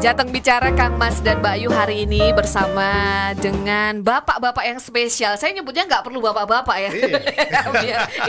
Jateng Bicara Kang Mas dan Mbak Yu hari ini bersama dengan bapak-bapak yang spesial. Saya nyebutnya nggak perlu bapak-bapak ya.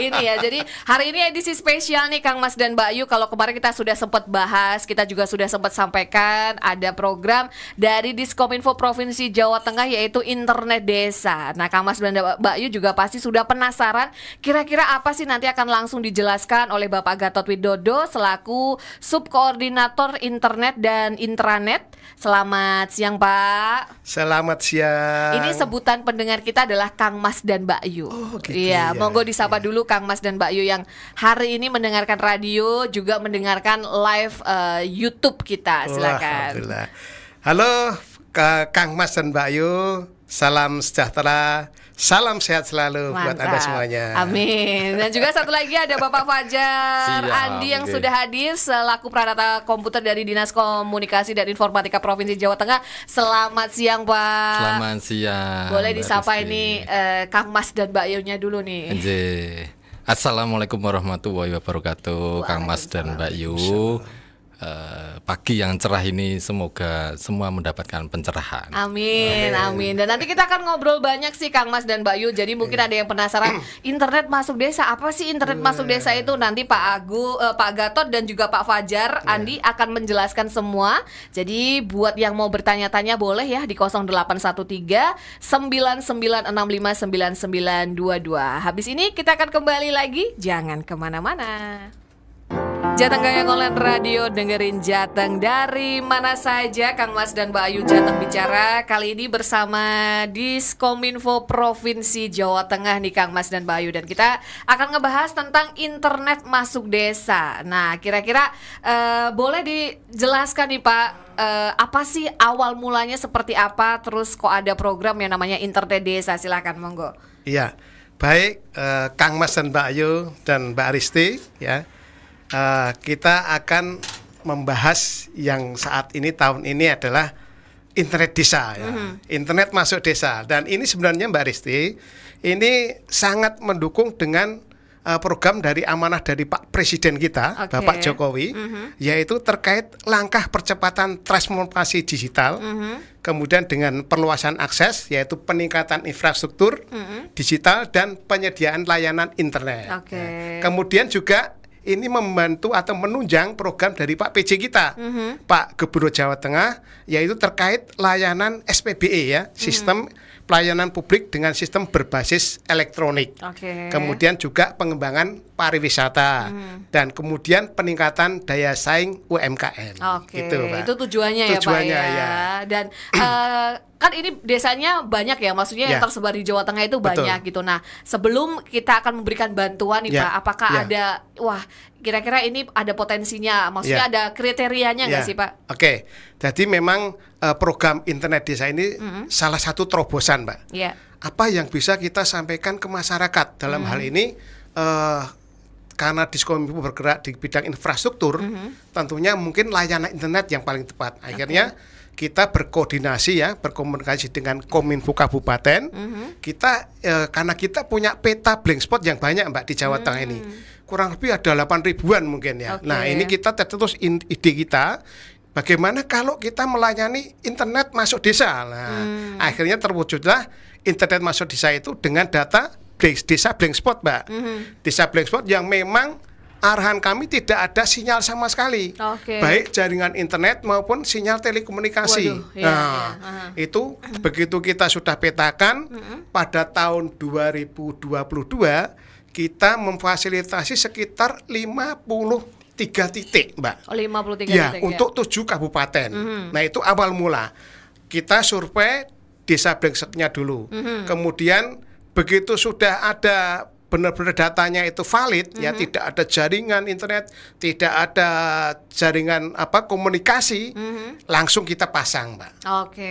Ini ya, jadi hari ini edisi spesial nih Kang Mas dan Mbak Yu. Kalau kemarin kita sudah sempat bahas, kita juga sudah sempat sampaikan ada program dari Diskominfo Provinsi Jawa Tengah yaitu Internet Desa. Nah Kang Mas dan Mbak Yu juga pasti sudah penasaran kira-kira apa sih nanti akan langsung dijelaskan oleh Bapak Gatot Widodo selaku Subkoordinator Internet dan Intranet. Selamat siang Pak. Selamat siang. Ini sebutan pendengar kita adalah Kang Mas dan Mbak Yu. Oh gitu. Iya, monggo disapa dulu Kang Mas dan Mbak Yu yang hari ini mendengarkan radio juga mendengarkan live YouTube kita. Silakan. Alhamdulillah. Halo Kang Mas dan Mbak Yu. Salam sejahtera. Salam sehat selalu. Mantap. Buat Anda semuanya. Amin. Dan juga satu lagi ada Bapak Fajar Andi yang sudah hadir selaku Pranata Komputer dari Dinas Komunikasi dan Informatika Provinsi Jawa Tengah. Selamat siang Pak. Selamat siang. Boleh disapa ini Kang Mas dan Mbak Yu-nya dulu nih. Assalamualaikum warahmatullahi wabarakatuh. Kang Mas dan Mbak Yu. Pagi yang cerah ini semoga semua mendapatkan pencerahan. Amin, amin. Dan nanti kita akan ngobrol banyak sih Kang Mas dan Mbak Yu. Jadi mungkin ada yang penasaran internet masuk desa. Apa sih internet masuk desa itu? Nanti Pak Gatot dan juga Pak Fajar Andi akan menjelaskan semua. Jadi buat yang mau bertanya-tanya boleh ya di 0813 9965 9922. Habis ini kita akan kembali lagi. Jangan kemana-mana. Jateng Gaya Online Radio, dengerin Jateng dari mana saja. Kang Mas dan Mbak Ayu Jateng Bicara kali ini bersama Diskominfo Provinsi Jawa Tengah nih Kang Mas dan Mbak Ayu. Dan kita akan ngebahas tentang internet masuk desa. Nah kira-kira boleh dijelaskan nih Pak, apa sih awal mulanya seperti apa? Terus kok ada program yang namanya Internet Desa? Silakan monggo. Iya, baik Kang Mas dan Mbak Ayu dan Mbak Aristi ya. Kita akan membahas yang saat ini tahun ini adalah internet desa ya. Internet masuk desa. Dan ini sebenarnya Mbak Risti ini sangat mendukung dengan program dari amanah dari Pak Presiden kita, Bapak Jokowi, yaitu terkait langkah percepatan transformasi digital, kemudian dengan perluasan akses, yaitu peningkatan infrastruktur digital dan penyediaan layanan internet. Kemudian juga ini membantu atau menunjang program dari Pak PJ kita, Pak Gubernur Jawa Tengah, yaitu terkait layanan SPBE ya, sistem pelayanan publik dengan sistem berbasis elektronik. Kemudian juga pengembangan pariwisata dan kemudian peningkatan daya saing UMKM. Gitu, Pak. Itu tujuannya ya Pak ya. Dan kan ini desanya banyak ya, maksudnya yang tersebar di Jawa Tengah itu banyak gitu. Nah, sebelum kita akan memberikan bantuan nih Pak, apakah ada kira-kira ini ada potensinya, maksudnya ada kriterianya nggak sih Pak? Oke, jadi memang program internet desa ini salah satu terobosan Mbak. Apa yang bisa kita sampaikan ke masyarakat dalam hal ini karena Diskominfo bergerak di bidang infrastruktur, tentunya mungkin layanan internet yang paling tepat. Akhirnya kita berkoordinasi ya, berkomunikasi dengan Kominfo Kabupaten. Kita karena kita punya peta blank spot yang banyak Mbak di Jawa Tengah ini. Kurang lebih ada 8.000-an mungkin ya. Nah, ini kita terus ide kita bagaimana kalau kita melayani internet masuk desa. Nah, akhirnya terwujudlah internet masuk desa itu dengan data desa blank spot, Mbak. Desa blank spot yang memang arahan kami tidak ada sinyal sama sekali, baik jaringan internet maupun sinyal telekomunikasi. Itu begitu kita sudah petakan pada tahun 2022 kita memfasilitasi sekitar 53 titik, Mbak. 53 titik untuk 7 kabupaten. Nah, itu awal mula. Kita survei desa blank spot-nya dulu. Kemudian begitu sudah ada benar-benar datanya itu valid, ya tidak ada jaringan internet, tidak ada jaringan komunikasi, langsung kita pasang, Mbak.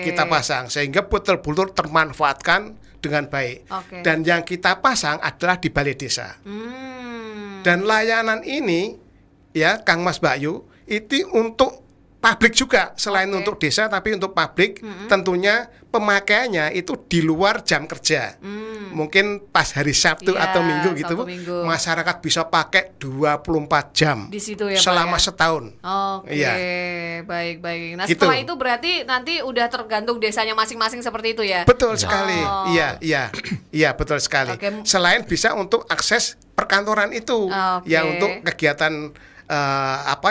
Kita pasang sehingga betul-betul termanfaatkan dengan baik. Dan yang kita pasang adalah di balai desa. Dan layanan ini ya Kang Mas Mbak Yu itu untuk publik juga, selain untuk desa tapi untuk publik. Tentunya pemakaiannya itu di luar jam kerja. Mungkin pas hari Sabtu atau Minggu gitu, masyarakat bisa pakai 24 jam di situ ya, selama Pak, ya? setahun. Iya. Baik. Nah, gitu. Setelah itu berarti nanti udah tergantung desanya masing-masing seperti itu ya? Betul sekali. Iya, betul sekali. Selain bisa untuk akses perkantoran itu, ya untuk kegiatan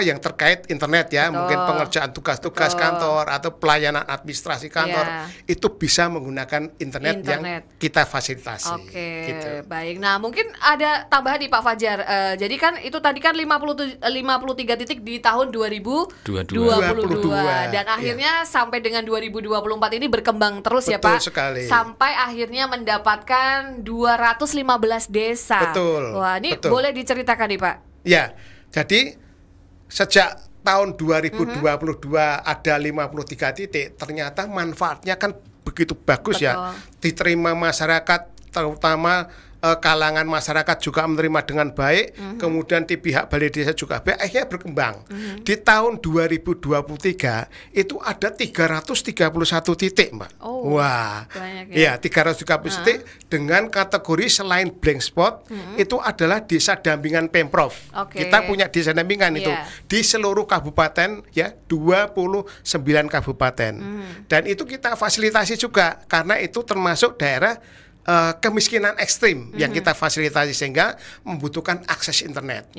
yang terkait internet ya, mungkin pengerjaan tugas-tugas kantor atau pelayanan administrasi kantor itu bisa menggunakan internet yang kita fasilitasi. Gitu. Baik. Nah, mungkin ada tambahan nih Pak Fajar. Jadi kan itu tadi kan 53 titik di tahun 2022 dan akhirnya sampai dengan 2024 ini berkembang terus. Betul ya Pak. Sekali. Sampai akhirnya mendapatkan 215 desa. Wah, ini boleh diceritakan nih Pak? Ya. Jadi sejak tahun 2022 ada 53 titik, ternyata manfaatnya kan begitu bagus. Ya, diterima masyarakat, terutama kalangan masyarakat juga menerima dengan baik. Kemudian di pihak balai desa juga baik, akhirnya berkembang. Di tahun 2023 itu ada 331 titik, Mbak. Wah, ya 330 titik dengan kategori selain blank spot itu adalah desa dampingan Pemprov. Kita punya desa dampingan itu di seluruh kabupaten, ya 29 kabupaten. Dan itu kita fasilitasi juga karena itu termasuk daerah kemiskinan ekstrim yang kita fasilitasi sehingga membutuhkan akses internet.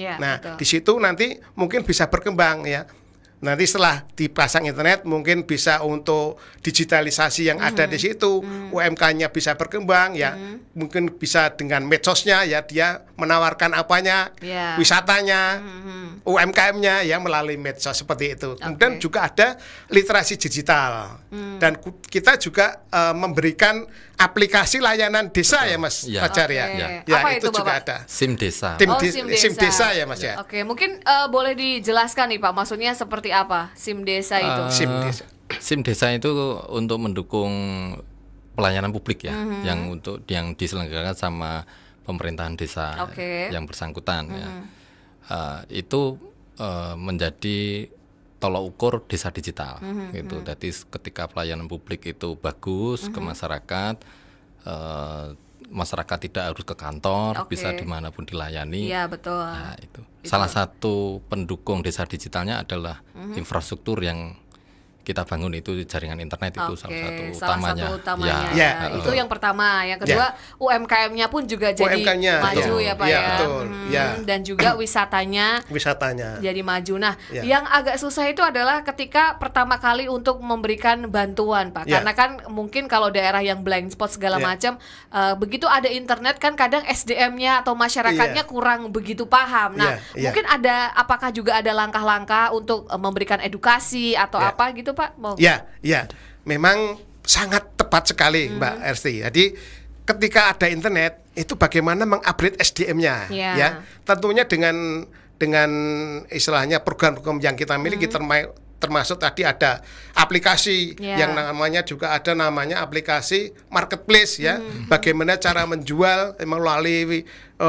Di situ nanti mungkin bisa berkembang ya. Nanti setelah dipasang internet mungkin bisa untuk digitalisasi yang ada di situ, UMK-nya bisa berkembang ya, mungkin bisa dengan medsosnya ya, dia menawarkan apanya, wisatanya, UMKM-nya ya melalui medsos seperti itu. Kemudian juga ada literasi digital dan kita juga memberikan aplikasi layanan desa ya Mas Fajar ya. Ya apa itu juga ada. SIM desa. SIM desa ya Mas ya. Mungkin boleh dijelaskan nih Pak, maksudnya seperti apa SIM desa itu? SIM desa itu untuk mendukung pelayanan publik ya, yang diselenggarakan sama pemerintahan desa yang bersangkutan ya. Itu menjadi tolok ukur desa digital gitu. Jadi ketika pelayanan publik itu bagus ke masyarakat, masyarakat tidak harus ke kantor, bisa dimanapun dilayani. Iya betul. Nah, itu salah satu pendukung desa digitalnya adalah infrastruktur yang kita bangun itu jaringan internet itu salah satu utamanya. Itu yang pertama. Yang kedua UMKM-nya pun juga jadi maju ya Pak ya. Dan juga wisatanya jadi maju. Nah, yang agak susah itu adalah ketika pertama kali untuk memberikan bantuan Pak. Karena kan mungkin kalau daerah yang blank spot segala macam, begitu ada internet kan kadang SDM-nya atau masyarakatnya kurang begitu paham. Nah, mungkin apakah juga ada langkah-langkah untuk memberikan edukasi atau apa gitu Pak? Ya, memang sangat tepat sekali Mbak Ersti. Jadi ketika ada internet itu bagaimana mengupgrade SDM-nya, ya. Tentunya dengan istilahnya program-program yang kita miliki termasuk tadi ada aplikasi yang namanya aplikasi marketplace ya. Bagaimana cara menjual melalui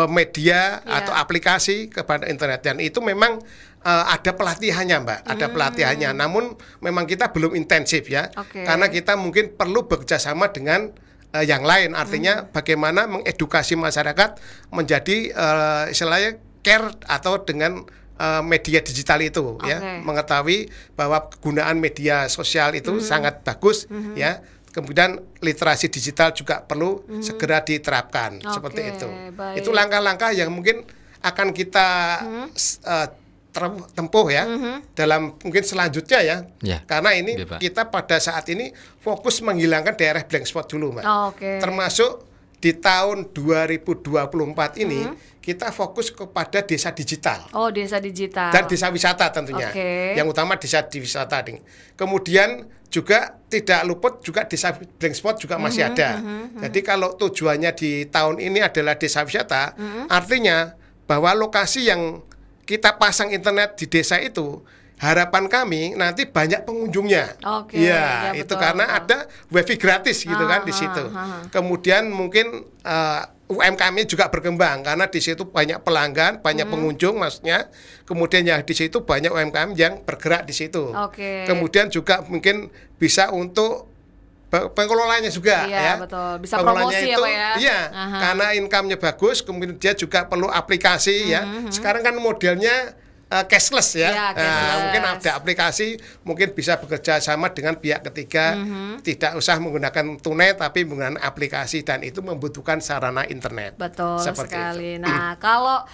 media atau aplikasi kepada internet, dan itu memang ada pelatihannya Mbak, ada pelatihannya. Namun memang kita belum intensif ya, karena kita mungkin perlu bekerjasama dengan yang lain. Artinya bagaimana mengedukasi masyarakat menjadi istilahnya care atau dengan media digital itu ya, mengetahui bahwa kegunaan media sosial itu sangat bagus ya. Kemudian literasi digital juga perlu segera diterapkan seperti itu. Itu langkah-langkah yang mungkin akan kita tempuh ya dalam mungkin selanjutnya ya. Karena ini kita pada saat ini fokus menghilangkan daerah blank spot dulu Mbak. Termasuk di tahun 2024 ini kita fokus kepada desa digital. Desa digital. Dan desa wisata tentunya. Yang utama desa wisata. Kemudian juga tidak luput juga desa blank spot juga masih ada. Jadi kalau tujuannya di tahun ini adalah desa wisata, artinya bahwa lokasi yang kita pasang internet di desa itu, harapan kami nanti banyak pengunjungnya. Itu karena ada wifi gratis gitu kan di situ. Kemudian mungkin UMKM juga berkembang karena di situ banyak pelanggan, banyak pengunjung maksudnya. Kemudian ya di situ banyak UMKM yang bergerak di situ. Kemudian juga mungkin bisa untuk pengelolanya juga ya. Betul. Bisa promosi itu, ya Pak ya. Iya, karena income-nya bagus, kemudian dia juga perlu aplikasi ya. Sekarang kan modelnya cashless ya, cashless. Mungkin ada aplikasi, mungkin bisa bekerja sama dengan pihak ketiga, tidak usah menggunakan tunai tapi menggunakan aplikasi dan itu membutuhkan sarana internet. Betul sekali. Itu. Nah, kalau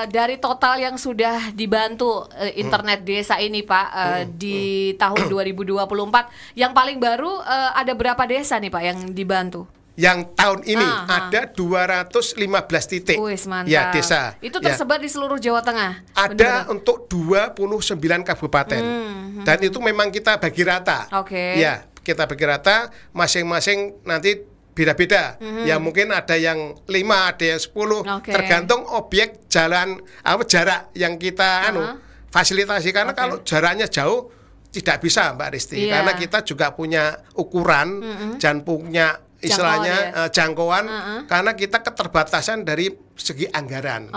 dari total yang sudah dibantu internet desa ini Pak di tahun 2024, yang paling baru ada berapa desa nih Pak yang dibantu? Yang tahun ini ada 215 titik ya desa. Itu tersebar di seluruh Jawa Tengah. Ada untuk 29 kabupaten. Dan itu memang kita bagi rata. Ya, kita bagi rata masing-masing nanti beda-beda. Ya mungkin ada yang 5, ada yang 10, tergantung objek jalan jarak yang kita fasilitasi karena kalau jaraknya jauh tidak bisa Mbak Risti karena kita juga punya ukuran dan punya istilahnya jangkauan karena kita keterbatasan dari segi anggaran.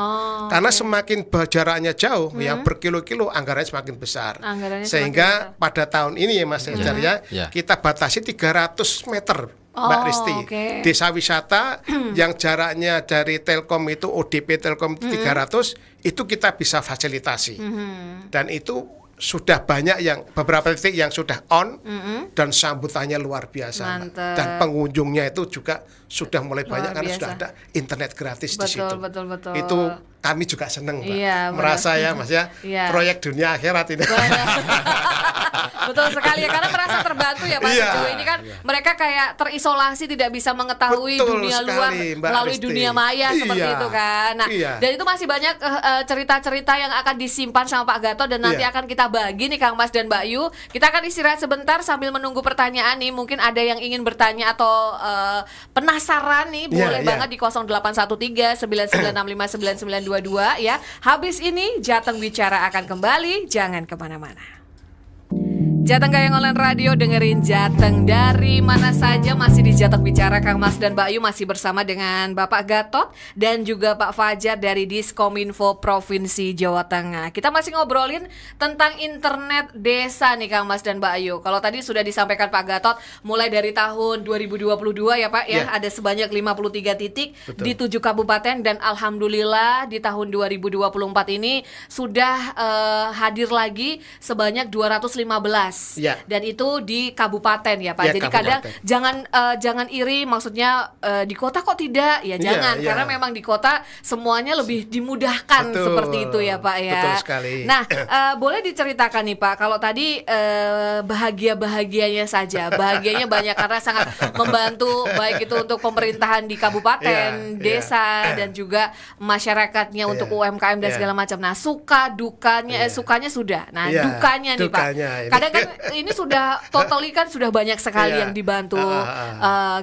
Karena semakin jaraknya jauh ya berkilo-kilo anggarannya semakin besar. Sehingga pada tahun ini ya Mas Ejar kita batasi 300 meter Mbak Risti. Desa wisata yang jaraknya dari Telkom itu ODP Telkom 300 itu kita bisa fasilitasi. Dan itu sudah banyak yang beberapa titik yang sudah on dan sambutannya luar biasa dan pengunjungnya itu juga sudah mulai banyak karena sudah ada internet gratis di situ. Betul. Itu kami juga senang merasa ya Mas ya proyek dunia akhirat ini. Betul sekali ya karena merasa terbantu ya Pak sejauh ini kan mereka kayak terisolasi tidak bisa mengetahui dunia luar melalui dunia maya seperti itu kan. Nah, dan itu masih banyak cerita-cerita yang akan disimpan sama Pak Gatot dan nanti akan kita bagi nih Kang Mas dan Mbak Yu. Kita akan istirahat sebentar sambil menunggu pertanyaan nih. Mungkin ada yang ingin bertanya atau penasaran nih boleh banget di 0813 9965 9922 ya. Habis ini Jateng Bicara akan kembali, jangan kemana-mana. Jateng Gayeng Online Radio, dengerin Jateng dari mana saja, masih di Jateng Bicara. Kang Mas dan Mbak Yu masih bersama dengan Bapak Gatot dan juga Pak Fajar dari Diskominfo Provinsi Jawa Tengah. Kita masih ngobrolin tentang internet desa nih Kang Mas dan Mbak Yu. Kalau tadi sudah disampaikan Pak Gatot, mulai dari tahun 2022 ya Pak ya, ada sebanyak 53 titik di 7 kabupaten dan alhamdulillah di tahun 2024 ini sudah hadir lagi sebanyak 215. Dan itu di kabupaten ya Pak. Jadi kadang jangan iri, maksudnya di kota kok tidak ya, jangan karena memang di kota semuanya lebih dimudahkan seperti itu ya Pak ya. Betul sekali. Nah, boleh diceritakan nih Pak, kalau tadi bahagianya saja, bahagianya banyak karena sangat membantu baik itu untuk pemerintahan di kabupaten, desa dan juga masyarakatnya untuk UMKM dan segala macam. Nah, sukanya sudah. Nah, dukanya nih Pak. Kadang kan ini sudah totally kan sudah banyak sekali yang dibantu.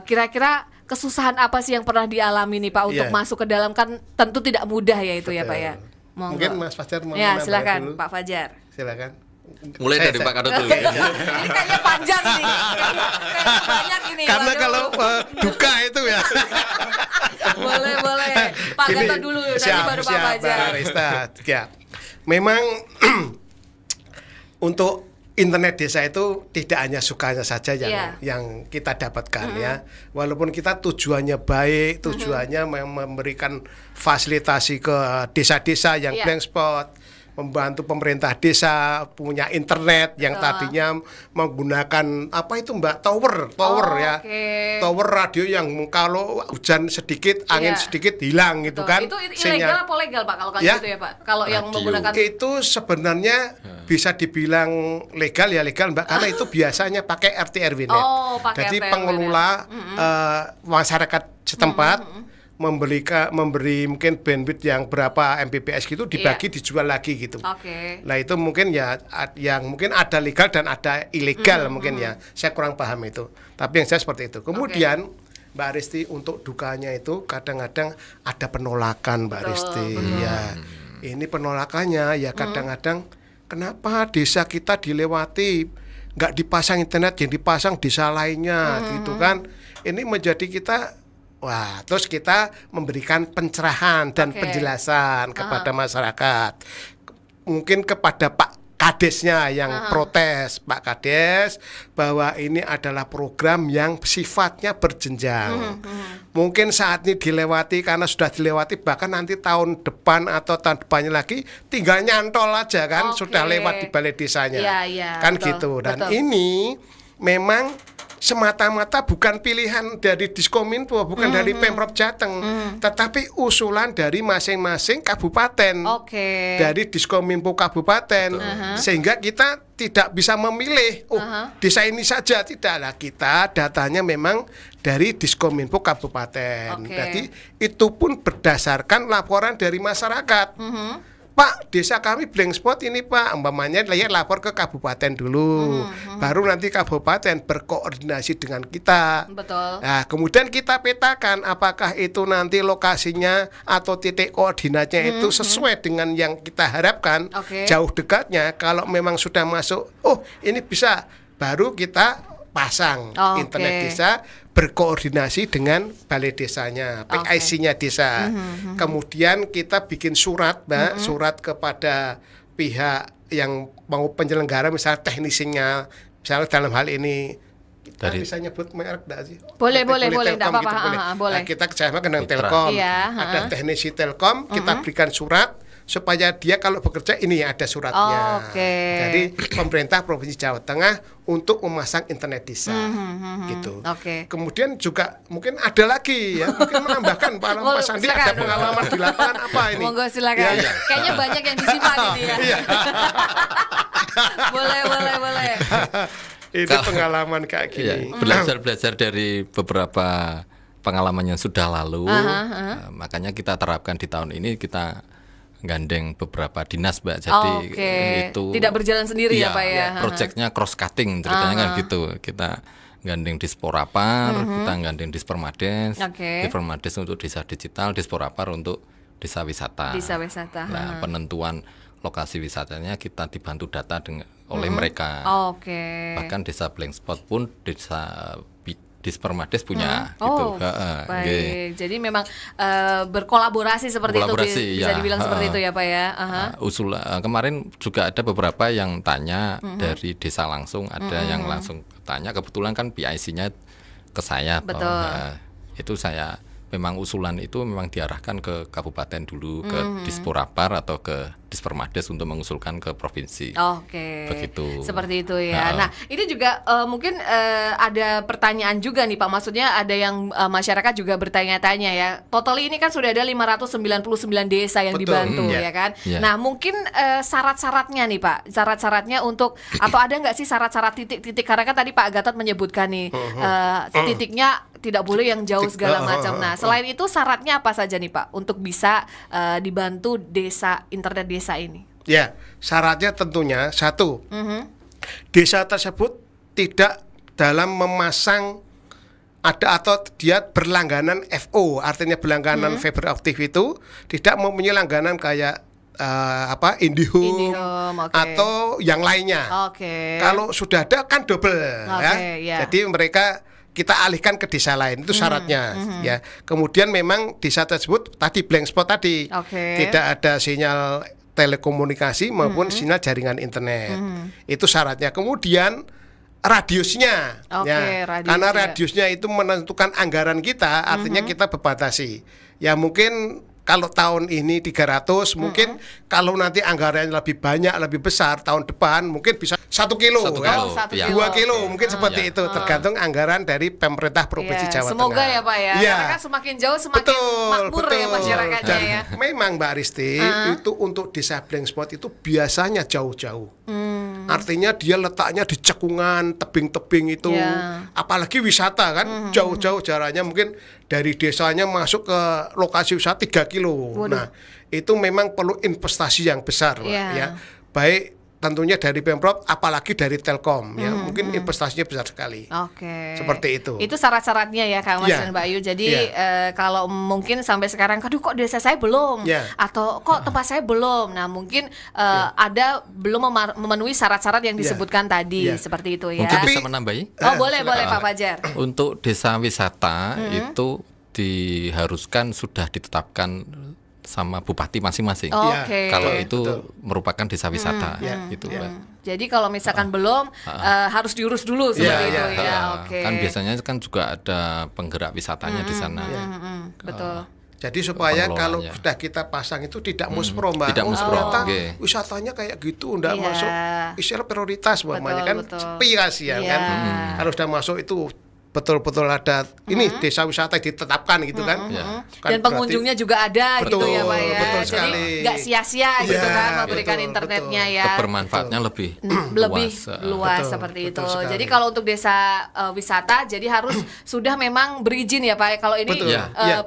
Kira-kira kesusahan apa sih yang pernah dialami nih Pak untuk masuk ke dalam, kan tentu tidak mudah ya itu ya Pak ya. Mungkin Mas Fajar mau silakan Pak Fajar. Silakan. Mulai dari Pak Gatot dulu ya. Ini kayaknya panjang nih. Kayaknya banyak ini. Karena kalau duka itu ya. Boleh. Pak Gatot dulu nanti baru Pak Fajar. Ya. Memang untuk internet desa itu tidak hanya sukanya saja yang kita dapatkan ya. Walaupun kita tujuannya baik, tujuannya memberikan fasilitasi ke desa-desa yang blank spot, membantu pemerintah desa punya internet yang tadinya menggunakan apa itu Mbak tower ya. Tower radio yang kalau hujan sedikit, angin sedikit hilang gitu kan. Itu ilegal apa legal Pak kalau gitu ya Pak? Kalau yang menggunakan itu sebenarnya bisa dibilang legal Mbak, karena itu biasanya pakai RT RW net. Jadi pengelola masyarakat setempat memberi mungkin bandwidth yang berapa Mbps gitu dibagi dijual lagi gitu. Nah itu mungkin yang mungkin ada legal dan ada ilegal mungkin ya. Saya kurang paham itu. Tapi yang saya seperti itu. Kemudian Mbak Risti untuk dukanya itu kadang-kadang ada penolakan Mbak Risti ya. Ini penolakannya ya kadang-kadang kenapa desa kita dilewati nggak dipasang internet, yang dipasang desa lainnya gitu kan. Ini menjadi kita Wah, terus kita memberikan pencerahan dan penjelasan kepada masyarakat. Mungkin kepada Pak Kadesnya yang protes, Pak Kades, bahwa ini adalah program yang sifatnya berjenjang. Mungkin saat ini dilewati karena sudah dilewati, bahkan nanti tahun depan atau tahun depannya lagi tinggal nyantol aja kan, sudah lewat di balai desanya. Kan betul, gitu. Dan ini memang semata-mata bukan pilihan dari Diskominfo, bukan dari Pemprov Jateng, tetapi usulan dari masing-masing kabupaten, dari Diskominfo kabupaten, sehingga kita tidak bisa memilih, desa ini saja, tidaklah, kita datanya memang dari Diskominfo kabupaten. Jadi itu pun berdasarkan laporan dari masyarakat. Pak, desa kami blank spot ini Pak, umpamanya lapor ke kabupaten dulu, baru nanti kabupaten berkoordinasi dengan kita. Betul. Nah, kemudian kita petakan apakah itu nanti lokasinya atau titik koordinatnya itu sesuai dengan yang kita harapkan, jauh dekatnya. Kalau memang sudah masuk, oh ini bisa, baru kita pasang internet desa berkoordinasi dengan balai desanya, PIC-nya desa. Kemudian kita bikin surat, Mbak, surat kepada pihak yang mau penyelenggara, misalnya teknisinya, misalnya dalam hal ini kita bisa nyebut merek enggak sih? Boleh, enggak apa-apa. Gitu, boleh. Nah, kita kerjasama dengan Telkom. Ada teknisi Telkom, kita berikan surat supaya dia kalau bekerja ini ada suratnya. Jadi pemerintah Provinsi Jawa Tengah untuk memasang internet desa, gitu. Kemudian juga mungkin ada lagi ya, mungkin menambahkan Pak Sandi ada pengalaman di lapangan apa ini? Monggo silakan. Kayaknya banyak yang disimpan ini ya. boleh. Ini pengalaman kayak gini. Belajar dari beberapa pengalaman yang sudah lalu, makanya kita terapkan di tahun ini, kita gandeng beberapa dinas, Mbak. Jadi itu tidak berjalan sendiri ya Pak ya. Proyeknya cross cutting ceritanya kan gitu. Kita gandeng Disporapar, kita gandeng Dispermades, Dispermades untuk desa digital, Disporapar untuk desa wisata. Nah, penentuan lokasi wisatanya kita dibantu data oleh mereka. Bahkan desa blank spot pun desa Dispermades punya gitu. Baik. Jadi memang berkolaborasi seperti itu bisa dibilang seperti itu ya Pak ya. Kemarin juga ada beberapa yang tanya dari desa langsung, ada yang langsung tanya, kebetulan kan PIC-nya ke saya. Itu saya memang usulan itu memang diarahkan ke kabupaten dulu, ke Disporapar atau ke Dispermades untuk mengusulkan ke provinsi. Begitu. Seperti itu ya. Nah, ini juga mungkin ada pertanyaan juga nih Pak. Maksudnya ada yang masyarakat juga bertanya-tanya ya. Total ini kan sudah ada 599 desa yang dibantu ya kan. Nah, mungkin syarat-syaratnya nih Pak. Syarat-syaratnya untuk atau ada nggak sih syarat-syarat titik-titik, karena kan tadi Pak Gatot menyebutkan nih titiknya tidak boleh yang jauh segala macam. Nah, selain itu syaratnya apa saja nih Pak untuk bisa dibantu desa internet desa ini? Ya, syaratnya tentunya satu, desa tersebut tidak dalam memasang atau dia berlangganan FO, artinya berlangganan fiber optik itu tidak mempunyai langganan kayak IndiHome atau yang lainnya. Kalau sudah ada kan double ya. Jadi mereka kita alihkan ke desa lain, itu syaratnya ya. Kemudian memang desa tersebut tadi blank spot tadi, tidak ada sinyal telekomunikasi maupun sinyal jaringan internet. Itu syaratnya. Kemudian radiusnya, karena radiusnya itu menentukan anggaran kita, artinya kita berbatasi. Ya mungkin kalau tahun ini 300, mungkin kalau nanti anggarannya lebih banyak, lebih besar, tahun depan mungkin bisa 1 kilo, 2 kilo, mungkin seperti itu, tergantung anggaran dari pemerintah Provinsi Jawa Tengah. Semoga ya Pak ya, karena kan semakin jauh semakin makmur ya masyarakatnya ya. Memang Mbak Risti, itu untuk desa blank spot itu biasanya jauh-jauh. Artinya dia letaknya di cekungan, tebing-tebing itu, apalagi wisata kan, jauh-jauh jaraknya, mungkin dari desanya masuk ke lokasi wisata 3 kilo. Nah, itu memang perlu investasi yang besar, ya. Baik tentunya dari Pemprov, apalagi dari Telkom, ya. Mungkin investasinya besar sekali. Seperti itu. Itu syarat-syaratnya ya Kang Mas dan Mbak Ayu. Jadi kalau mungkin sampai sekarang, aduh kok desa saya belum, atau kok tempat saya belum. Nah, mungkin ada belum memenuhi syarat-syarat yang disebutkan tadi, seperti itu ya. Mungkin bisa menambahi? Boleh Pak Fajar. Untuk desa wisata itu diharuskan sudah ditetapkan sama bupati masing-masing. Kalau itu merupakan desa wisata, gitu, Mbak. Jadi kalau misalkan belum harus diurus dulu seperti itu ya. Kan biasanya kan juga ada penggerak wisatanya di sana. Betul. Jadi supaya kalau sudah kita pasang itu tidak muspro, Mbak. Tidak muspro. Wisatanya kayak gitu, enggak masuk istilah prioritas, umpamanya kan sepi kasihan kan. Kalau sudah masuk itu betul-betul ada ini desa wisata ditetapkan gitu kan. Kan dan pengunjungnya juga ada gitu ya Pak ya. Betul jadi sekali. Nggak sia-sia gitu kan memberikan internetnya ya. Kebermanfaatnya lebih luas seperti itu. Sekali. Jadi kalau untuk desa wisata jadi harus sudah memang berizin ya Pak. Kalau ini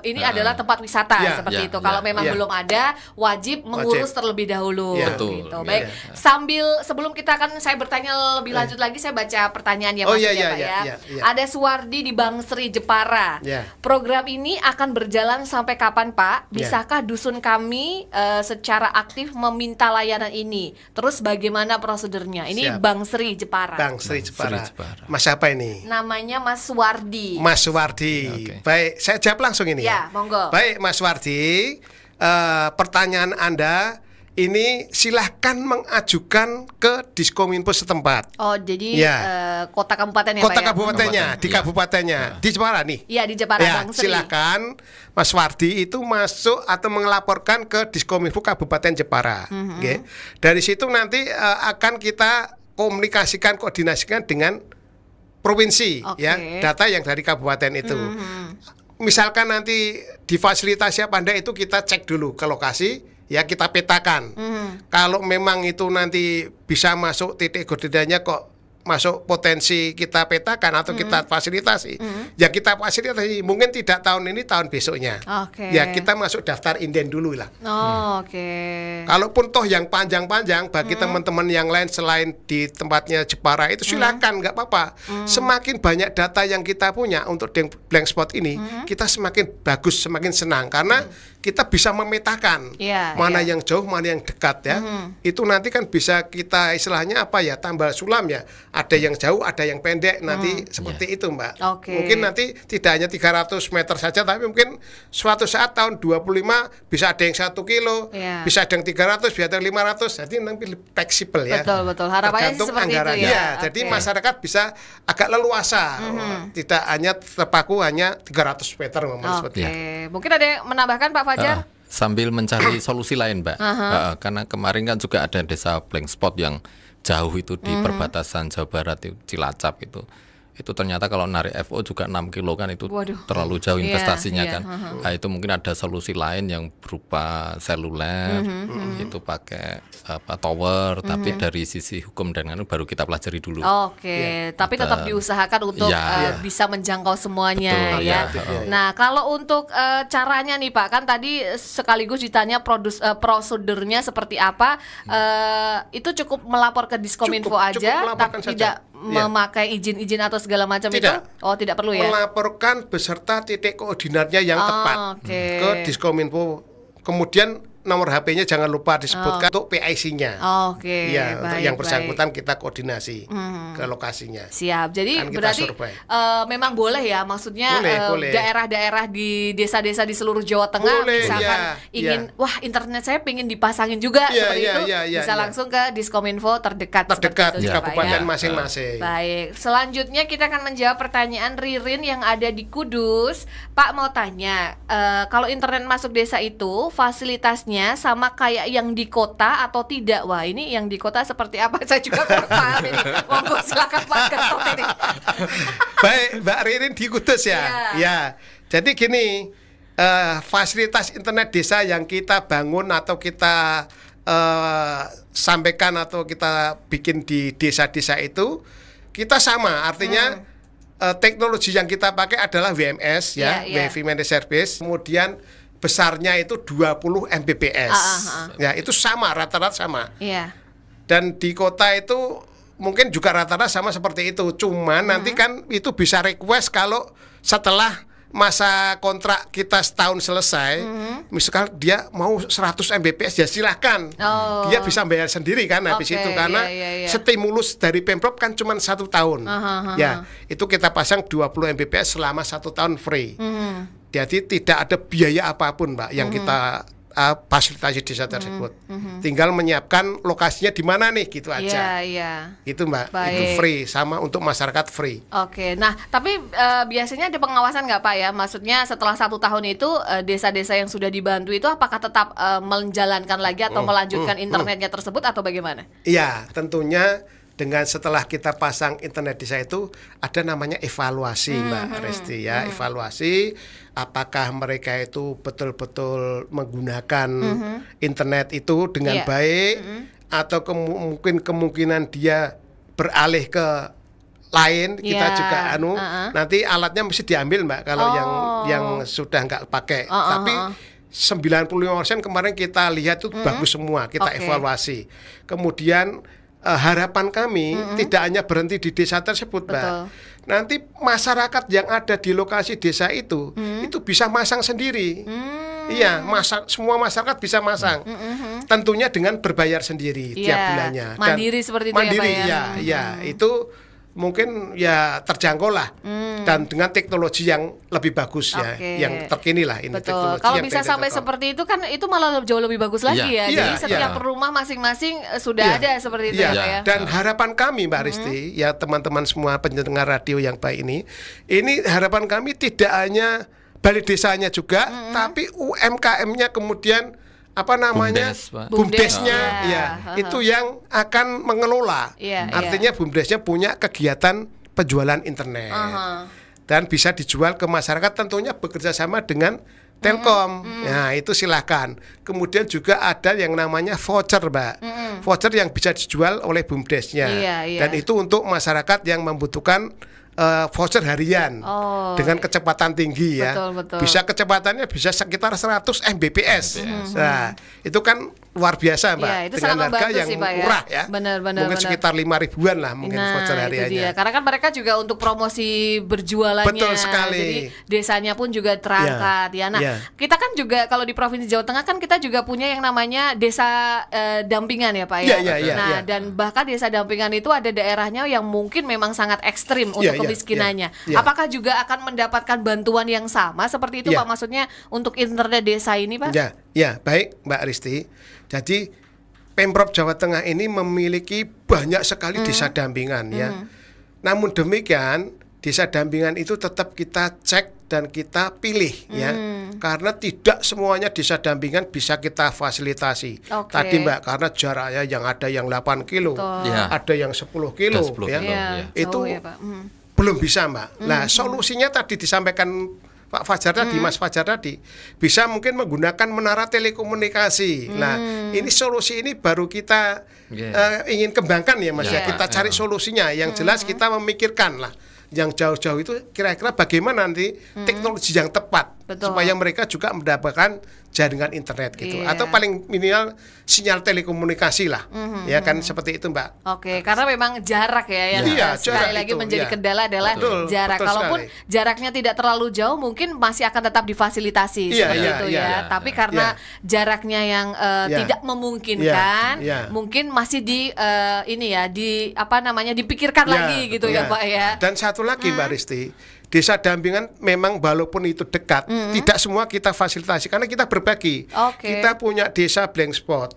ini adalah tempat wisata seperti itu. Kalau memang belum ada wajib mengurus terlebih dahulu gitu. Baik, sebelum kita akan saya bertanya lebih lanjut lagi saya baca pertanyaan ya Mas Pak ya. Ada Suwardi di Bangsri Jepara. Program ini akan berjalan sampai kapan Pak? Bisakah dusun kami secara aktif meminta layanan ini? Terus bagaimana prosedurnya? Ini Bangsri Jepara. Bangsri Jepara. Mas siapa ini? Namanya Mas Suwardi. Mas Suwardi. Baik, saya jawab langsung ini ya. Monggo. Baik, Mas Suwardi, pertanyaan Anda ini silahkan mengajukan ke Diskominfo setempat. Oh, jadi kota kabupaten ya Kota Pak ya? kabupatennya, di kabupatennya, di Jepara nih. Iya, di Jepara Bangsri. Silakan Mas Wardi itu masuk atau melaporkan ke Diskominfo Kabupaten Jepara. Dari situ nanti akan kita komunikasikan, koordinasikan dengan provinsi ya, data yang dari kabupaten itu. Misalkan nanti di fasilitasi apa enggak itu kita cek dulu ke lokasi. Ya kita petakan. Kalau memang itu nanti bisa masuk titik koordinatnya kok masuk potensi kita petakan atau kita fasilitasi, ya kita fasilitasi. Mungkin tidak tahun ini, tahun besoknya. Ya kita masuk daftar inden dulu lah. Kalaupun toh yang panjang-panjang bagi teman-teman yang lain selain di tempatnya Jepara itu silakan, nggak apa-apa. Semakin banyak data yang kita punya untuk blank spot ini, kita semakin bagus, semakin senang karena kita bisa memetakan mana yang jauh, mana yang dekat ya. Itu nanti kan bisa kita istilahnya apa ya, tambal sulam ya. Ada yang jauh, ada yang pendek nanti seperti itu Mbak. Mungkin nanti tidak hanya 300 meter saja, tapi mungkin suatu saat tahun 25 bisa ada yang 1 kilo, bisa ada yang 300, bisa ada yang 500. Jadi nanti fleksibel ya. Betul. Harapannya seperti anggaran. itu ya. Jadi masyarakat bisa agak leluasa. Tidak hanya terpaku hanya 300 meter seperti itu. Mungkin ada yang menambahkan Pak Fajar? Sambil mencari solusi lain, Mbak. Karena kemarin kan juga ada desa blank spot yang jauh itu di perbatasan Jawa Barat itu, Cilacap itu ternyata kalau narik FO juga 6 kilo kan itu terlalu jauh investasinya kan. Nah, itu mungkin ada solusi lain yang berupa seluler, itu pakai tower, tapi dari sisi hukum dan anu baru kita pelajari dulu. Tapi tetap diusahakan untuk bisa menjangkau semuanya ya. Nah, kalau untuk caranya nih Pak, kan tadi sekaligus ditanya prosedurnya seperti apa, itu cukup melapor ke Diskominfo aja, tapi tidak memakai izin-izin atau segala macam itu? Tidak perlu ya? Melaporkan beserta titik koordinatnya yang tepat ke Diskominfo. Kemudian nomor HP-nya jangan lupa disebutkan untuk PIC-nya. Untuk yang bersangkutan kita koordinasi ke lokasinya. Siap. Jadi kan berarti memang boleh ya, maksudnya boleh. Daerah-daerah di desa-desa di seluruh Jawa Tengah misalkan ingin wah internet saya pengen dipasangin juga seperti itu, bisa langsung ke Diskominfo terdekat di kabupaten masing-masing. Baik. Selanjutnya kita akan menjawab pertanyaan Ririn yang ada di Kudus. Pak mau tanya, kalau internet masuk desa itu fasilitasnya sama kayak yang di kota atau tidak? Wah, ini yang di kota seperti apa? Saya juga kurang paham ini. Monggo silakan Pak Ketot ini. Baik, Mbak Ririn di Kudus ya. Ya. Jadi gini, fasilitas internet desa yang kita bangun atau kita sampaikan atau kita bikin di desa-desa itu kita sama, artinya teknologi yang kita pakai adalah WMS Wi-Fi Managed Service. Kemudian besarnya itu 20 Mbps. Ya, itu sama, rata-rata sama. Dan di kota itu mungkin juga rata-rata sama seperti itu. Cuman nanti kan itu bisa request kalau setelah masa kontrak kita setahun selesai, misalkan dia mau 100 Mbps ya silahkan. Dia bisa bayar sendiri kan habis itu karena stimulus dari Pemprov kan cuma 1 tahun. Ya, itu kita pasang 20 Mbps selama 1 tahun free. Jadi tidak ada biaya apapun, Mbak, yang kita fasilitasi desa tersebut. Tinggal menyiapkan lokasinya di mana nih, gitu aja. Itu, Mbak. Baik. Itu free, sama untuk masyarakat free. Oke, nah tapi biasanya ada pengawasan nggak Pak ya? Maksudnya setelah 1 tahun itu desa-desa yang sudah dibantu itu apakah tetap menjalankan lagi atau melanjutkan internetnya tersebut atau bagaimana? Iya, tentunya dengan setelah kita pasang internet desa itu ada namanya evaluasi, Mbak Resti ya. Evaluasi apakah mereka itu betul-betul menggunakan internet itu dengan baik atau kemungkinan dia beralih ke lain, kita juga nanti alatnya mesti diambil, Mbak, kalau yang sudah nggak pakai. Tapi 95% kemarin kita lihat itu bagus semua, kita evaluasi. Kemudian harapan kami tidak hanya berhenti di desa tersebut, Mbak. Nanti masyarakat yang ada di lokasi desa itu bisa masang sendiri. Iya, semua masyarakat bisa masang. Tentunya dengan berbayar sendiri tiap bulannya. Mandiri seperti itu mandiri, ya, Pak ya. Iya, itu mungkin ya terjangkau lah, dan dengan teknologi yang lebih bagus ya, yang terkini lah ini. Betul. Kalau bisa sampai seperti itu kan itu malah jauh lebih bagus lagi ya. Jadi setiap rumah masing-masing sudah ada seperti itu ya, Pak ya. Dan harapan kami, Mbak Risti, ya teman-teman semua pendengar radio yang baik ini harapan kami tidak hanya balai desanya juga, tapi UMKM-nya kemudian BUMDes-nya itu yang akan mengelola. Artinya BUMDes-nya punya kegiatan penjualan internet dan bisa dijual ke masyarakat, tentunya bekerja sama dengan Telkom. Nah, itu silakan. Kemudian juga ada yang namanya voucher, Mbak. Voucher yang bisa dijual oleh BUMDes-nya. Dan itu untuk masyarakat yang membutuhkan voucher harian dengan kecepatan tinggi ya. Betul. Bisa kecepatannya bisa sekitar 100 Mbps. Nah, itu kan luar biasa, Mbak. Itu dengan harga yang sih, Pak, murah ya. Benar. Mungkin sekitar 5 ribuan lah mungkin voucher hariannya. Karena kan mereka juga untuk promosi berjualannya. Betul sekali. Jadi desanya pun juga terangkat ya. Nah, kita kan juga kalau di Provinsi Jawa Tengah kan kita juga punya yang namanya desa dampingan ya, Pak ya. Nah, dan bahkan desa dampingan itu ada daerahnya yang mungkin memang sangat ekstrim untuk kemiskinannya. Apakah juga akan mendapatkan bantuan yang sama seperti itu, Pak? Maksudnya untuk internet desa ini, Pak? Ya, baik, Mbak Risti. Jadi Pemprov Jawa Tengah ini memiliki banyak sekali desa dampingan ya. Namun demikian, desa dampingan itu tetap kita cek dan kita pilih ya. Karena tidak semuanya desa dampingan bisa kita fasilitasi. Tadi, Mbak, karena jaraknya yang ada yang 8 kilo, ada yang 10 kilo ya. Itu belum bisa, Mbak. Nah, solusinya tadi disampaikan Pak Fajar tadi, Mas Fajar tadi, bisa mungkin menggunakan menara telekomunikasi. Nah, ini solusi ini baru kita ingin kembangkan ya, Mas ya. Kita cari solusinya. Yang jelas kita memikirkan lah yang jauh-jauh itu kira-kira bagaimana nanti teknologi yang tepat supaya mereka juga mendapatkan jaringan internet gitu, atau paling minimal sinyal telekomunikasi lah, ya kan seperti itu, Mbak. Karena memang jarak ya yang sekali lagi menjadi kendala adalah jarak. Kalaupun jaraknya tidak terlalu jauh, mungkin masih akan tetap difasilitasi seperti itu ya. Tapi karena jaraknya yang tidak memungkinkan, mungkin masih dipikirkan lagi gitu ya, Pak ya. Dan satu lagi, Mbak Risti, desa dampingan memang walaupun itu dekat, tidak semua kita fasilitasi karena kita berbagi. Kita punya desa blank spot,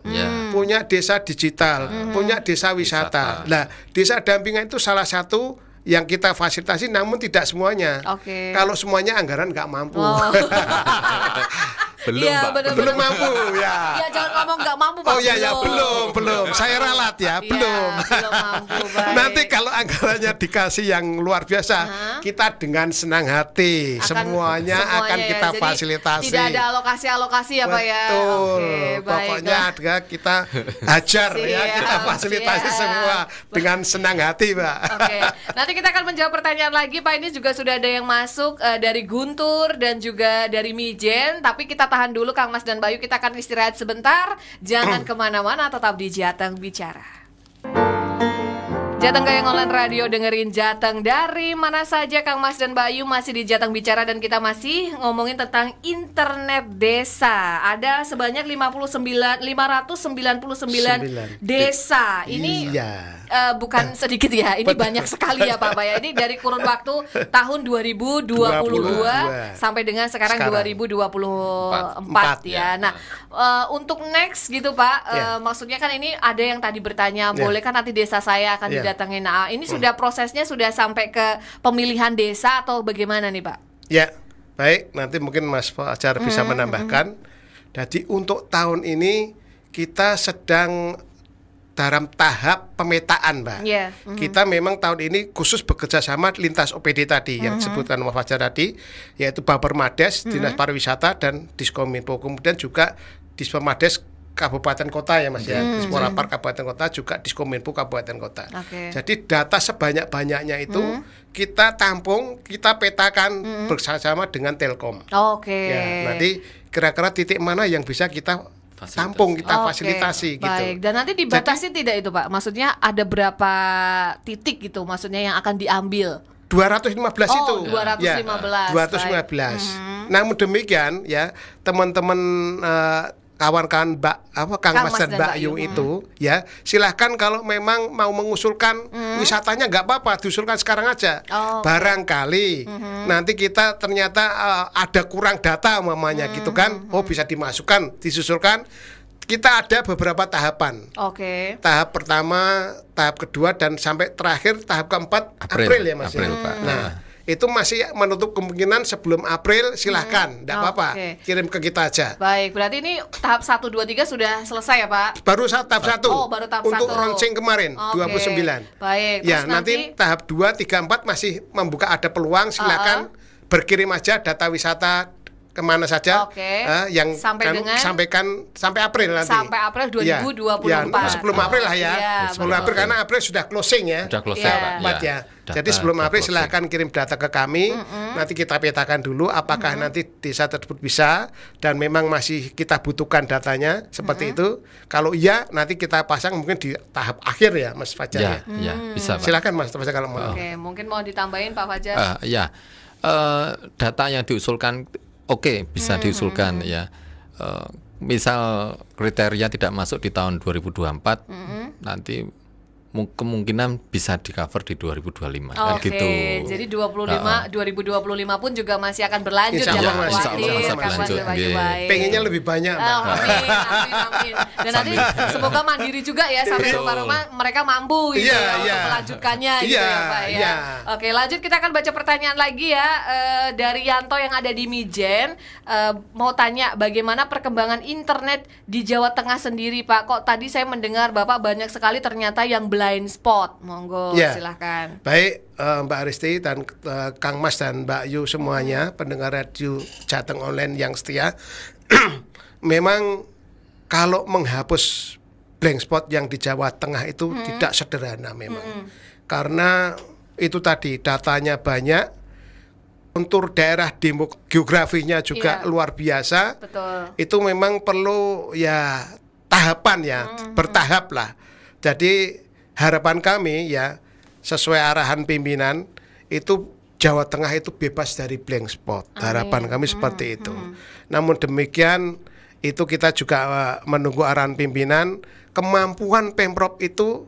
punya desa digital, punya desa wisata. Nah, desa dampingan itu salah satu yang kita fasilitasi, namun tidak semuanya. Kalau semuanya anggaran nggak mampu. Belum mampu ya. Ya jangan ngomong nggak mampu, Pak. Belum. Saya ralat ya, belum mampu. Nanti kalau anggarannya dikasih yang luar biasa, kita dengan senang hati semuanya akan kita fasilitasi. Tidak ada alokasi ya, Pak ya. Betul. Pokoknya kita hajar ya, kita fasilitasi semua dengan senang hati, Pak. Nanti kita akan menjawab pertanyaan lagi, Pak. Ini juga sudah ada yang masuk dari Guntur dan juga dari Mijen. Tapi kita tahan dulu, Kang Mas dan Bayu. Kita akan istirahat sebentar. Jangan kemana-mana, tetap di Jateng Bicara. Jateng Gayeng Online Radio, dengerin Jateng dari mana saja. Kang Mas dan Mbak Ayu masih di Jateng Bicara dan kita masih ngomongin tentang internet desa. Ada sebanyak 599 desa. Ini bukan sedikit ya, ini banyak sekali ya Pak ya. Ini dari kurun waktu tahun 2022 sampai dengan sekarang 2024 ya. Nah, untuk next gitu Pak, maksudnya kan ini ada yang tadi bertanya, boleh kan nanti desa saya akan didatengin. Nah, ini sudah prosesnya sudah sampai ke pemilihan desa atau bagaimana nih Pak? Ya, baik. Nanti mungkin Mas Fajar bisa menambahkan. Jadi untuk tahun ini kita sedang dalam tahap pemetaan, Mbak. Kita memang tahun ini khusus bekerja sama lintas OPD tadi yang disebutkan Mas Fajar tadi, yaitu Bapermades, Dinas Pariwisata dan Diskominfo. Kemudian juga Dispermades kabupaten kota ya Mas ya, Disporapar kabupaten kota, juga Diskominfo kabupaten kota. Jadi data sebanyak-banyaknya itu kita tampung, kita petakan bersama dengan Telkom. Ya, nanti kira-kira titik mana yang bisa kita tampung, kita fasilitasi gitu. Baik. Dan nanti dibatasi tidak itu Pak? Maksudnya ada berapa titik gitu maksudnya yang akan diambil? 215 itu. 215. Ya, 215. Namun demikian ya, teman-teman kawan-kawan Kang Mas dan Mbak Ayu itu ya, silahkan kalau memang mau mengusulkan wisatanya nggak apa-apa, diusulkan sekarang aja. Barangkali nanti kita ternyata ada kurang data umpamanya gitu kan, bisa dimasukkan, disusulkan. Kita ada beberapa tahapan. Tahap pertama, tahap kedua, dan sampai terakhir tahap keempat April ya Mas. Pak. Nah, itu masih menutup kemungkinan sebelum April, silahkan, enggak apa-apa, kirim ke kita aja. Baik, berarti ini tahap 1, 2, 3 sudah selesai ya Pak? Baru tahap 1. Baru tahap untuk 1. launching kemarin, 29. Baik. Ya, nanti tahap 2, 3, 4 masih membuka ada peluang, silahkan berkirim aja data wisata kemana saja yang sampai April nanti. Sampai April 2024. Ya, sebelum April lah ya. Sebelum April karena April sudah closing ya. Sudah closing Pak. Ya. Jadi sebelum April silahkan kirim data ke kami. Nanti kita petakan dulu apakah nanti desa tersebut bisa dan memang masih kita butuhkan datanya seperti itu. Kalau iya nanti kita pasang mungkin di tahap akhir ya Mas Fajar. Ya, bisa Pak. Silakan Mas Fajar kalau mau. Mungkin mau ditambahin Pak Fajar. Data yang diusulkan bisa diusulkan ya. Misal kriteria tidak masuk di tahun 2024, nanti kemungkinan bisa di cover di 2025 kan gitu. Jadi 2025 pun juga masih akan berlanjut. Jangan khawatir. Pengennya lebih banyak. Amin. Dan nanti semoga mandiri juga ya, sampai rumah-rumah mereka mampu gitu untuk melanjutkannya gitu ya Pak ya. Oke, lanjut, kita akan baca pertanyaan lagi ya dari Yanto yang ada di Mijen. Mau tanya bagaimana perkembangan internet di Jawa Tengah sendiri Pak? Kok tadi saya mendengar Bapak banyak sekali ternyata yang blind spot. Monggo silahkan. Baik Mbak Aristi dan Kang Mas dan Mbak Ayu semuanya, pendengar radio Jateng Online yang setia. Memang kalau menghapus blank spot yang di Jawa Tengah itu tidak sederhana memang. Karena itu tadi datanya banyak, untuk daerah geografinya juga luar biasa. Itu memang perlu ya tahapan ya, bertahap lah. Jadi harapan kami ya sesuai arahan pimpinan itu Jawa Tengah itu bebas dari blank spot. Harapan kami seperti itu. Namun demikian itu kita juga menunggu arahan pimpinan. Kemampuan Pemprov itu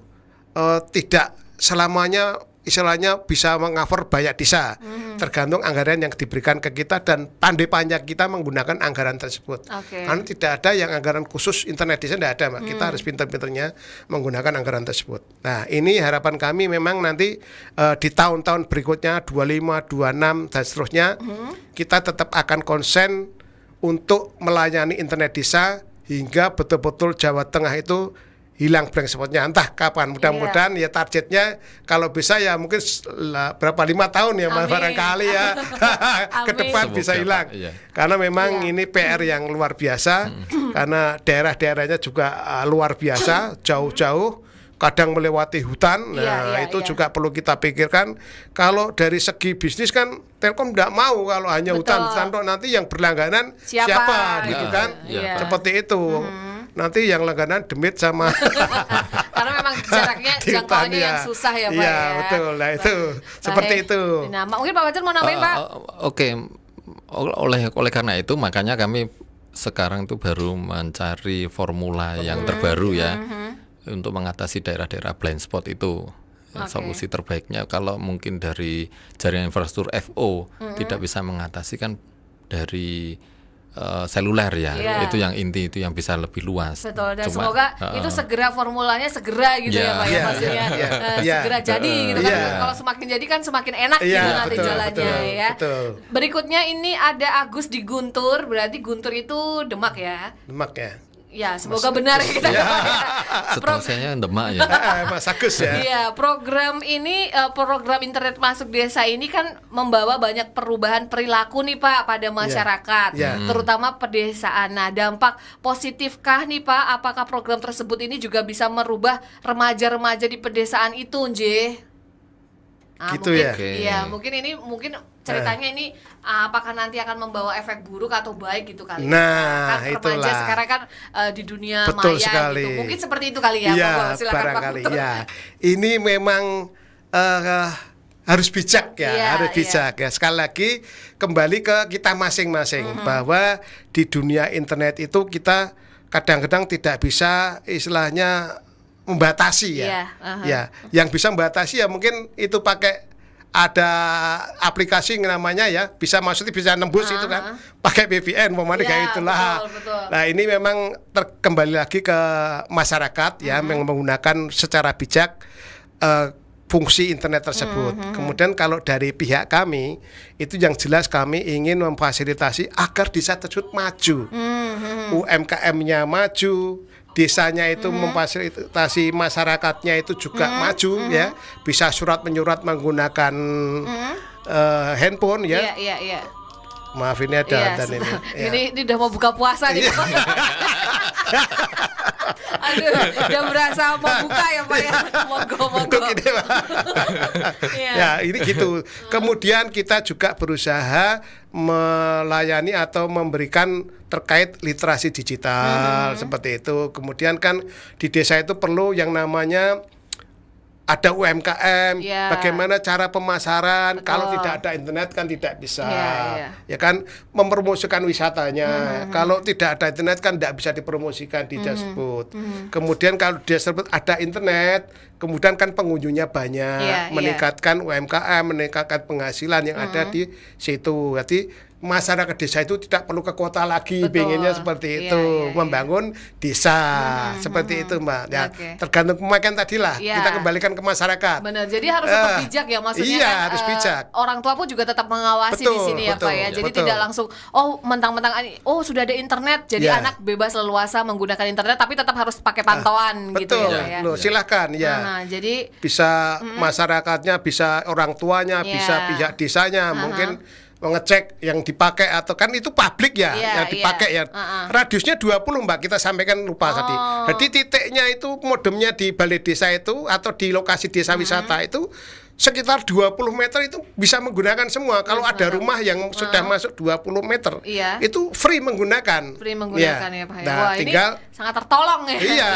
tidak selamanya istilahnya bisa meng-cover banyak desa. Tergantung anggaran yang diberikan ke kita dan pandai-pandai kita menggunakan anggaran tersebut. Karena tidak ada yang anggaran khusus internet desa, tidak ada Mbak. Kita harus pintar-pintarnya menggunakan anggaran tersebut. Nah, ini harapan kami memang nanti di tahun-tahun berikutnya 25, 26 dan seterusnya kita tetap akan konsen untuk melayani internet desa hingga betul-betul Jawa Tengah itu hilang blank spotnya, entah kapan. Mudah-mudahan ya targetnya kalau bisa ya mungkin berapa 5 tahun ya barangkali ya ke depan bisa hilang. Karena memang ini PR yang luar biasa. Karena daerah-daerahnya juga luar biasa, jauh-jauh, kadang melewati hutan. Itu juga perlu kita pikirkan. Kalau dari segi bisnis kan Telkom tidak mau kalau hanya hutan, nanti yang berlangganan siapa gitu kan. Seperti itu. Nanti yang langganan demit sama Karena memang jaraknya jangkauannya yang susah ya Pak iya, ya. Betul. Nah itu seperti itu. Nah, mungkin Pak Fajar mau nambahin Pak. Oke. Oleh karena itu makanya kami sekarang tuh baru mencari formula yang terbaru ya untuk mengatasi daerah-daerah blind spot itu. Solusi terbaiknya kalau mungkin dari jaringan infrastruktur FO tidak bisa mengatasi kan dari seluler ya, itu yang inti, itu yang bisa lebih luas. Betul, dan semoga itu segera formulanya segera gitu ya Pak ya, maksudnya segera jadi gitu kan. Kalau semakin jadi kan semakin enak gitu nanti jalannya ya. Betul. Berikutnya ini ada Agus di Guntur, berarti Guntur itu Demak ya. Demak ya. Ya, semoga benar kita. Setahu saya Demak ya. Mas Agus ya. Iya, program ini program internet masuk desa ini kan membawa banyak perubahan perilaku nih Pak pada masyarakat, terutama pedesaan. Nah, dampak positifkah nih Pak? Apakah program tersebut ini juga bisa merubah remaja-remaja di pedesaan itu, Nje? Gitu mungkin, ya. Iya, mungkin ceritanya ini apakah nanti akan membawa efek buruk atau baik gitu kali. Nah, kan remaja itulah. sekarang kan di dunia Betul maya sekali. gitu. Mungkin seperti itu kali ya. Iya, Silakan Pak barangkali Guntur. ya. Ini memang harus bijak ya, harus bijak ya. Sekali lagi kembali ke kita masing-masing bahwa di dunia internet itu kita kadang-kadang tidak bisa istilahnya membatasi ya. Ya, yang bisa membatasi ya mungkin itu pakai ada aplikasi yang namanya ya bisa maksudnya bisa nembus itu kan pakai VPN pemane kayak itulah. Betul. Nah, ini memang kembali lagi ke masyarakat ya yang menggunakan secara bijak fungsi internet tersebut. Kemudian kalau dari pihak kami itu yang jelas kami ingin memfasilitasi agar desa tersebut maju. UMKM-nya maju, desanya itu memfasilitasi masyarakatnya itu juga maju ya, bisa surat menyurat menggunakan handphone ya. Iya. Maaf ini ada dan ini. Ini udah mau buka puasa nih. Aduh, udah berasa mau buka ya Pak ya. Monggo. Ini, Pak. Ya, ini gitu. Kemudian kita juga berusaha melayani atau memberikan terkait literasi digital seperti itu. Kemudian kan di desa itu perlu yang namanya ada UMKM, bagaimana cara pemasaran. Kalau tidak ada internet kan tidak bisa, ya kan, mempromosikan wisatanya. Kalau tidak ada internet kan tidak bisa dipromosikan di desa tersebut. Kemudian kalau di desa tersebut ada internet, kemudian kan pengunjungnya banyak, meningkatkan UMKM, meningkatkan penghasilan yang ada di situ. Jadi masyarakat desa itu tidak perlu ke kota lagi, pengennya seperti itu, membangun desa seperti itu Mbak. Ya, tergantung pemakaian tadi lah. Kita kembalikan ke masyarakat. Benar. Jadi harus tetap bijak ya, maksudnya iya, kan, harus bijak. Orang tua pun juga tetap mengawasi di sini ya Pak ya. Jadi tidak langsung mentang-mentang sudah ada internet, jadi anak bebas leluasa menggunakan internet, tapi tetap harus pakai pantauan gitu ya. Loh, silahkan ya. Jadi bisa masyarakatnya, bisa orang tuanya, bisa pihak desanya, mungkin mengecek yang dipakai atau kan itu publik ya, yang dipakai ya. Radiusnya 20 Mbak, kita sampaikan lupa tadi. Jadi titiknya itu modemnya di balai desa itu atau di lokasi desa wisata itu sekitar 20 meter itu bisa menggunakan semua. Kalau ada rumah yang sudah masuk 20 meter, itu free menggunakan. Ya Pak ya. Nah, tinggal ini sangat tertolong ya. Iya,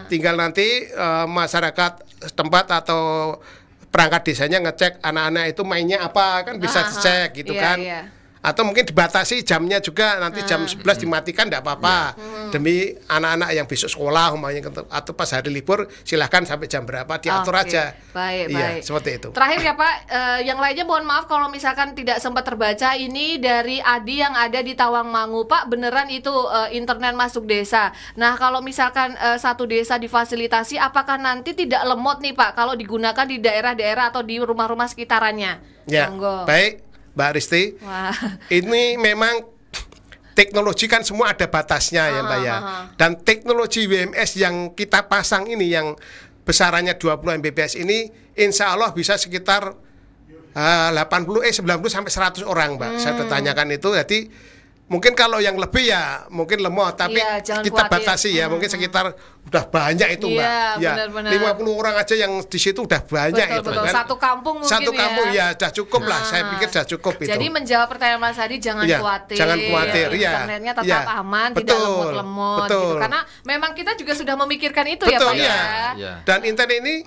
tinggal nanti masyarakat setempat atau perangkat desanya ngecek anak-anak itu mainnya apa, kan bisa dicek gitu kan. Atau mungkin dibatasi jamnya juga, nanti jam 11 dimatikan tidak apa-apa. Demi anak-anak yang besok sekolah umpamanya, atau pas hari libur silahkan sampai jam berapa diatur aja. Baik. Seperti itu. Terakhir ya Pak, yang lainnya mohon maaf kalau misalkan tidak sempat terbaca, ini dari Adi yang ada di Tawangmangu. Pak, beneran itu internet masuk desa. Nah, kalau misalkan satu desa difasilitasi, apakah nanti tidak lemot nih Pak kalau digunakan di daerah-daerah atau di rumah-rumah sekitarannya? Ya, baik Mbak Risti. Ini memang teknologi kan semua ada batasnya ya Mbak ya. Dan teknologi WMS yang kita pasang ini yang besarannya 20 Mbps ini insya Allah bisa sekitar 90 sampai 100 orang Mbak. Saya bertanyakan itu, jadi mungkin kalau yang lebih ya mungkin lemot, tapi kita batasi ya, mungkin sekitar udah banyak itu Mbak. Ya, 50 orang aja yang di situ udah banyak itu kan. Satu kampung mungkin Satu kampung ya sudah cukup lah, saya pikir sudah cukup itu. Jadi menjawab pertanyaan Mas Hadi, jangan khawatir. Jangan khawatir, internetnya tetap aman, tidak lemot-lemot gitu. Karena memang kita juga sudah memikirkan itu ya Pak ya. Dan internet ini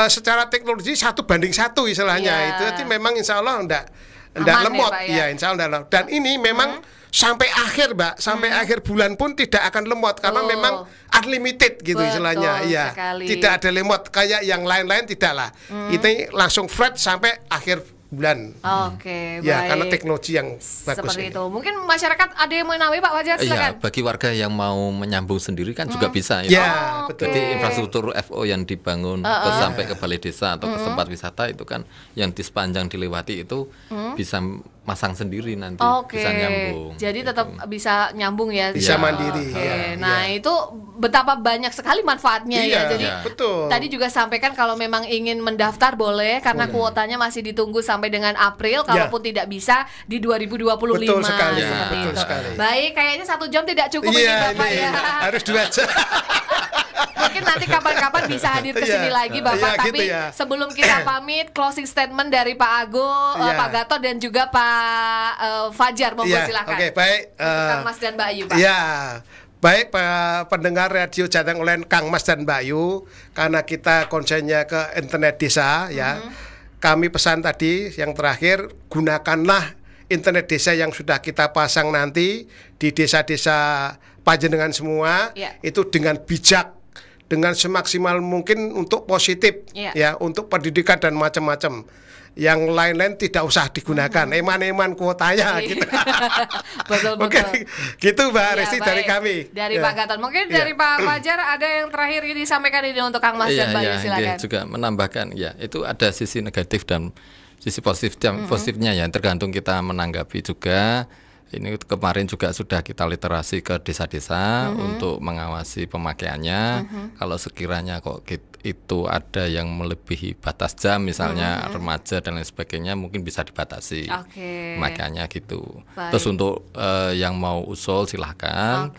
secara teknologi 1:1 istilahnya itu. Jadi memang insya Allah enggak lemot ya, insya Allah. Dan ini memang sampai akhir Mbak, sampai akhir bulan pun tidak akan lemot karena memang unlimited gitu istilahnya. Iya. Tidak ada lemot kayak yang lain-lain tidak lah. Ini langsung flat sampai akhir bulan. Oke, ya, baik. karena teknologi yang bagus seperti ini. itu. Mungkin masyarakat ada yang mau nawi Pak Fajar, silakan. Iya, bagi warga yang mau menyambung sendiri kan juga bisa. Ya, betul. Jadi infrastruktur FO yang dibangun sampai ke balai desa atau ke tempat wisata itu kan yang di sepanjang dilewati itu bisa masang sendiri nanti, bisa nyambung. Jadi tetap bisa nyambung ya. Bisa mandiri. Nah, itu betapa banyak sekali manfaatnya ya. Jadi betul. Tadi juga sampaikan kalau memang ingin mendaftar boleh karena kuotanya masih ditunggu sampai dengan April, kalaupun tidak bisa di 2025. Betul sekali. Seperti Betul itu. sekali. Baik, kayaknya 1 jam tidak cukup ini Bapak ya. Harus 2 jam. Mungkin nanti kapan-kapan bisa hadir ke sini lagi Bapak, tapi sebelum kita pamit, closing statement dari Pak Agung, Pak Gatot dan juga Pak Fajar, monggo silakan. Oke, baik. Kang Mas dan Mbak Ayu, Pak. Iya. Baik pendengar radio Jateng Online Kang Mas dan Mbak Ayu, karena kita konsennya ke internet desa ya. Kami pesan tadi yang terakhir, gunakanlah internet desa yang sudah kita pasang nanti di desa-desa panjenengan semua itu dengan bijak, dengan semaksimal mungkin untuk positif ya, untuk pendidikan dan macam-macam. Yang lain-lain tidak usah digunakan, eman-eman kuotanya gitu. Betul. Gitu Mbak Resi dari kami. Dari Pak Gatot. Mungkin dari Pak Fajar ada yang terakhir ini disampaikan ini untuk Kang Mas dan Mbak Ayu, silakan. Juga menambahkan ya, itu ada sisi negatif dan sisi positifnya ya, tergantung kita menanggapi juga. Ini kemarin juga sudah kita literasi ke desa-desa untuk mengawasi pemakaiannya. Kalau sekiranya kok itu ada yang melebihi batas jam, misalnya remaja dan lain sebagainya, mungkin bisa dibatasi pemakaiannya gitu. Baik. Terus untuk yang mau usul silahkan,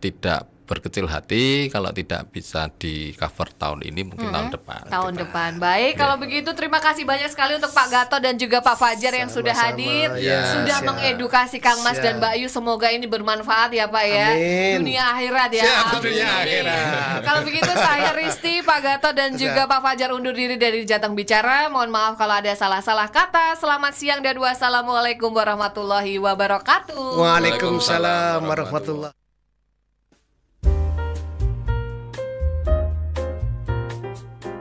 tidak berkecil hati kalau tidak bisa di cover tahun ini, mungkin tahun depan. Tahun depan. Baik, kalau begitu terima kasih banyak sekali untuk Pak Gatot dan juga Pak Fajar yang sudah hadir, sudah mengedukasi Kang Mas dan Mbak Ayu. Semoga ini bermanfaat ya Pak ya. Amin. Dunia akhirat ya. Dunia akhirat. Kalau begitu saya Risti, Pak Gatot dan juga Pak Fajar undur diri dari Jateng Bicara. Mohon maaf kalau ada salah-salah kata. Selamat siang dan wassalamualaikum warahmatullahi wabarakatuh. Waalaikumsalam warahmatullahi.